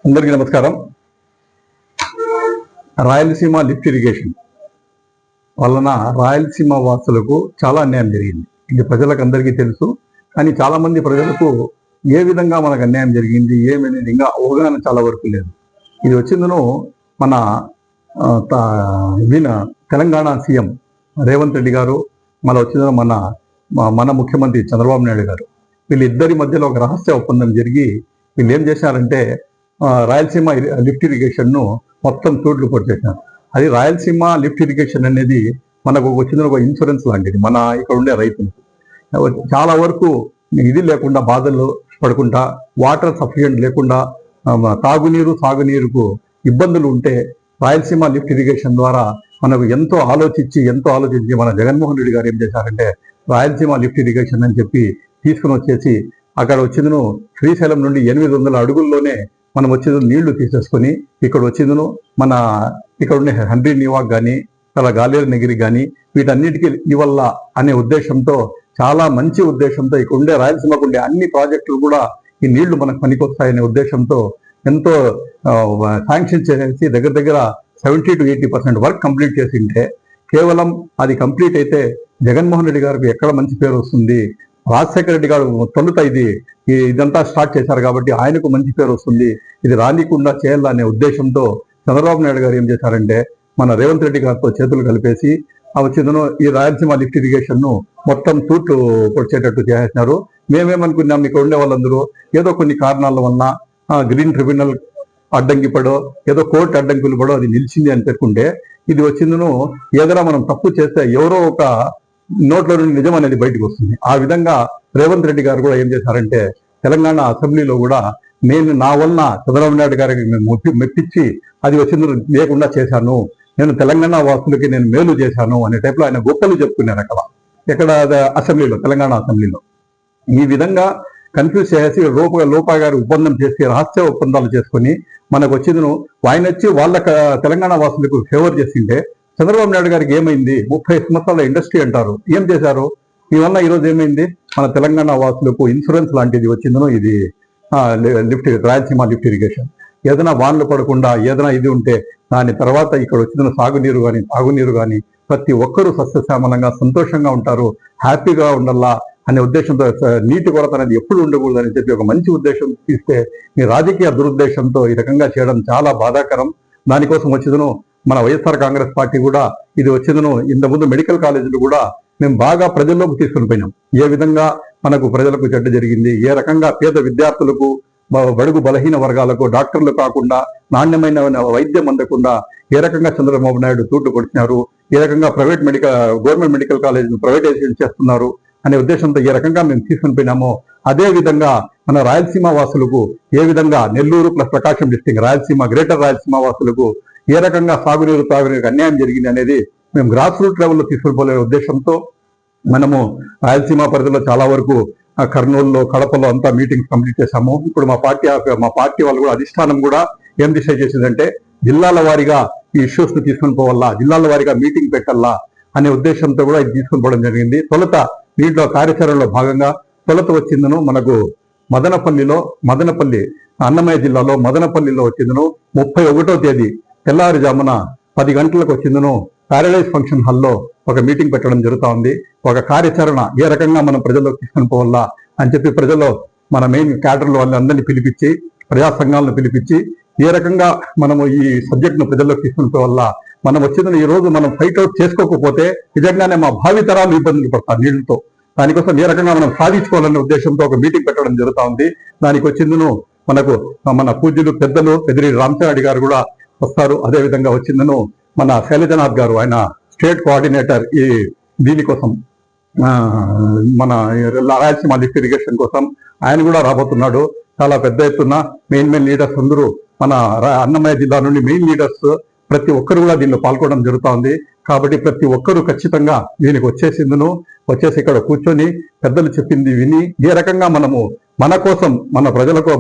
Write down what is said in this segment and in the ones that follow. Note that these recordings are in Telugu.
అందరికీ నమస్కారం. రాయలసీమ లిఫ్ట్ ఇరిగేషన్ వలన రాయలసీమ వాసులకు చాలా అన్యాయం జరిగింది. ఇది ప్రజలకు అందరికీ తెలుసు. కానీ చాలా మంది ప్రజలకు ఏ విధంగా మనకు అన్యాయం జరిగింది ఏమనేది ఇంకా అవగాహన చాలా వరకు లేదు. ఇది వచ్చిందను మన తెలంగాణ సీఎం రేవంత్ రెడ్డి గారు, మళ్ళీ వచ్చిందను మన ముఖ్యమంత్రి చంద్రబాబు నాయుడు గారు, వీళ్ళిద్దరి మధ్యలో ఒక రహస్య ఒప్పందం జరిగి వీళ్ళు ఏం చేశారంటే రాయలసీమ లిఫ్ట్ ఇరిగేషన్ను మొత్తం తూట్లు పొడిచేసినారు. అది రాయలసీమ లిఫ్ట్ ఇరిగేషన్ అనేది మనకు వచ్చిన ఒక ఇన్సూరెన్స్ లాంటిది మన ఇక్కడ ఉండే రైతులకు. చాలా వరకు ఇది లేకుండా బాధలు పడుకుంటా, వాటర్ సఫిషియెంట్ లేకుండా తాగునీరు సాగునీరుకు ఇబ్బందులు ఉంటే రాయలసీమ లిఫ్ట్ ఇరిగేషన్ ద్వారా మనకు ఎంతో ఆలోచించి మన జగన్మోహన్ రెడ్డి గారు ఏం చేశారంటే రాయలసీమ లిఫ్ట్ ఇరిగేషన్ అని చెప్పి తీసుకుని వచ్చేసి అక్కడ వచ్చిందను శ్రీశైలం నుండి 800 అడుగుల్లోనే మనం వచ్చేది నీళ్లు తీసేసుకొని ఇక్కడ వచ్చిందను ఇక్కడ ఉండే హండ్రీ నివాక్ కానీ అలా గాలేరు నగిరి కానీ వీటన్నిటికీ ఇవల్ల అనే ఉద్దేశంతో, చాలా మంచి ఉద్దేశంతో ఇక్కడ ఉండే రాయలసీమకు ఉండే అన్ని ప్రాజెక్టులు కూడా ఈ నీళ్లు మనకు పనికొస్తాయనే ఉద్దేశంతో ఎంతో శాంక్షన్ చేసి దగ్గర 70 to 80% వర్క్ కంప్లీట్ చేసి ఉంటే, కేవలం అది కంప్లీట్ అయితే జగన్మోహన్ రెడ్డి గారికి ఎక్కడ మంచి పేరు వస్తుంది, రాజశేఖర రెడ్డి గారు తొలుత ఇదంతా స్టార్ట్ చేశారు కాబట్టి ఆయనకు మంచి పేరు వస్తుంది, ఇది రానికుండా చేయాలనే ఉద్దేశంతో చంద్రబాబు నాయుడు గారు ఏం చేశారంటే మన రేవంత్ రెడ్డి గారితో చేతులు కలిపేసి వచ్చిందను ఈ రాయలసీమ లిఫ్ట్ ఇరిగేషన్ ను మొత్తం తూట్లు పొడిచేటట్టు చేసేసినారు. మేమేమనుకున్నాం, ఇక్కడ ఉండే వాళ్ళందరూ ఏదో కొన్ని కారణాల వలన గ్రీన్ ట్రిబ్యునల్ అడ్డంకి పడో ఏదో కోర్టు అడ్డంకులు పడో అది నిలిచింది అని పెట్టుకుంటే, ఇది వచ్చిందను ఏదైనా మనం తప్పు చేస్తే ఎవరో ఒక నోట్లో నుండి నిజం అనేది బయటకు వస్తుంది. ఆ విధంగా రేవంత్ రెడ్డి గారు కూడా ఏం చేశారంటే తెలంగాణ అసెంబ్లీలో కూడా నేను నా వలన చంద్రబాబు నాయుడు గారికి మెప్పించి అది వచ్చింది లేకుండా చేశాను, నేను తెలంగాణ వాసులకి నేను మేలు చేశాను అనే టైప్లో ఆయన గొప్పలు చెప్పుకున్నారు ఎక్కడ అసెంబ్లీలో, తెలంగాణ అసెంబ్లీలో. ఈ విధంగా కన్ఫ్యూజ్ చేసి లోపా గారు ఒప్పందం చేసి రహస్య ఒప్పందాలు చేసుకొని మనకు వచ్చిందను ఆయన వచ్చి వాళ్ళ తెలంగాణ వాసులకు ఫేవర్ చేసింటే చంద్రబాబు నాయుడు గారికి ఏమైంది, 30 సంవత్సరాల ఇండస్ట్రీ అంటారు, ఏం చేశారు? మీ వల్ల ఈరోజు ఏమైంది? మన తెలంగాణ వాసులకు ఇన్సూరెన్స్ లాంటిది వచ్చిందను ఇది రాయలసీమ లిఫ్ట్ ఇరిగేషన్. ఏదైనా వానలు పడకుండా ఏదైనా ఇది ఉంటే దాని తర్వాత ఇక్కడ వచ్చిన సాగునీరు కానీ తాగునీరు కానీ ప్రతి ఒక్కరూ సస్యశ్యామలంగా సంతోషంగా ఉంటారు, హ్యాపీగా ఉండాలా అనే ఉద్దేశంతో, నీటి కొరత అనేది ఎప్పుడు ఉండకూడదని చెప్పి ఒక మంచి ఉద్దేశం తీస్తే మీ రాజకీయ దురుద్దేశంతో ఈ రకంగా చేయడం చాలా బాధాకరం. దానికోసం వచ్చిందను మన వైఎస్ఆర్ కాంగ్రెస్ పార్టీ కూడా ఇది వచ్చిందను ఇంతకుముందు మెడికల్ కాలేజీలు కూడా మేము బాగా ప్రజల్లోకి తీసుకుని పోయినాం. ఏ విధంగా మనకు ప్రజలకు చెడ్డ జరిగింది, ఏ రకంగా పేద విద్యార్థులకు బడుగు బలహీన వర్గాలకు డాక్టర్లు కాకుండా నాణ్యమైన వైద్యం అందకుండా ఏ రకంగా చంద్రబాబు నాయుడు తూట్లు కొడుతున్నారు, ఏ రకంగా గవర్నమెంట్ మెడికల్ కాలేజీని ప్రైవేటైజేషన్ చేస్తున్నారు అనే ఉద్దేశంతో ఏ రకంగా మేము తీసుకుని పోయినామో అదే విధంగా మన రాయలసీమ వాసులకు ఏ విధంగా నెల్లూరు ప్లస్ ప్రకాశం డిస్ట్రిక్ట్ రాయలసీమ గ్రేటర్ రాయలసీమ వాసులకు ఏ రకంగా సాగునీరు తాగునీరు అన్యాయం జరిగింది అనేది మేము గ్రాస్ రూట్ లెవెల్లో తీసుకుపోలే ఉద్దేశంతో మనము రాయలసీమ పరిధిలో చాలా వరకు కర్నూలులో కడపలో అంతా మీటింగ్స్ కంప్లీట్ చేశాము. ఇప్పుడు మా పార్టీ వాళ్ళు కూడా అధిష్టానం కూడా ఏం డిసైడ్ చేసిందంటే జిల్లాల వారీగా ఈ ఇష్యూస్ ను తీసుకుని పోవాలా, జిల్లాల వారీగా మీటింగ్ పెట్టాలా అనే ఉద్దేశంతో కూడా ఇది తీసుకుని పోవడం జరిగింది. దీంట్లో కార్యాచరణలో భాగంగా వచ్చిందను మనకు మదనపల్లి అన్నమయ్య జిల్లాలో మదనపల్లిలో వచ్చిందను 31వ తేదీ తెల్లారుజామున 10 గంటలకు వచ్చిందను ప్యారడైజ్ ఫంక్షన్ హాల్లో ఒక మీటింగ్ పెట్టడం జరుగుతూ ఉంది. ఒక కార్యాచరణ ఏ రకంగా మనం ప్రజల్లోకి తీసుకుని పోవాలా అని చెప్పి ప్రజల్లో మన మెయిన్ క్యాడర్లు వాళ్ళందరినీ పిలిపించి ప్రజా సంఘాలను పిలిపించి ఏ రకంగా మనము ఈ సబ్జెక్ట్ను ప్రజల్లోకి తీసుకుని పోవాలా, మనం వచ్చిందని ఈ రోజు మనం ఫైట్ అవుట్ చేసుకోకపోతే నిజంగానే మా భావితరాలు ఇబ్బందులు పడతారు నీళ్లతో. దానికోసం ఏ రకంగా మనం సాధించుకోవాలనే ఉద్దేశంతో ఒక మీటింగ్ పెట్టడం జరుగుతూ ఉంది. దానికి వచ్చిందను మనకు మన పూజ్యులు పెద్దలు పెద్దిరెడ్డి రామచంద్రారెడ్డి గారు కూడా వస్తారు. అదేవిధంగా వచ్చిందను మన శైలజనాథ్ గారు, ఆయన స్టేట్ కోఆర్డినేటర్ ఈ దీనికోసం మన రాయలసీమ లిఫ్ట్ ఇరిగేషన్ కోసం ఆయన కూడా రాబోతున్నాడు. చాలా పెద్ద ఎత్తున మెయిన్ లీడర్స్ అందరూ మన అన్నమయ్య జిల్లా నుండి మెయిన్ లీడర్స్ ప్రతి ఒక్కరు కూడా దీనిలో పాల్గొనడం జరుగుతూ ఉంది. కాబట్టి ప్రతి ఒక్కరూ ఖచ్చితంగా దీనికి వచ్చేసి ఇక్కడ కూర్చొని పెద్దలు చెప్పింది విని ఏ రకంగా మనము మన కోసం మన ప్రజలకు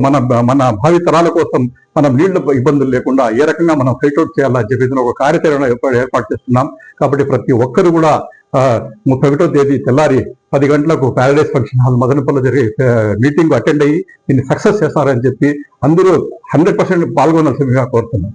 మన భావితరాల కోసం మనం నీళ్ల ఇబ్బందులు లేకుండా ఏ రకంగా మనం ఫైట్ అవుట్ చేయాలని చెప్పేసి ఒక కార్యాచరణ ఏర్పాటు చేస్తున్నాం. కాబట్టి ప్రతి ఒక్కరు కూడా 31వ తేదీ తెల్లారి 10 గంటలకు ప్యారడైస్ ఫంక్షన్ హాల్ మదనపల్లిలో జరిగే మీటింగ్ అటెండ్ అయ్యి దీన్ని సక్సెస్ చేస్తారని చెప్పి అందరూ 100% పాల్గొనాల్సిందిగా కోరుతున్నాం.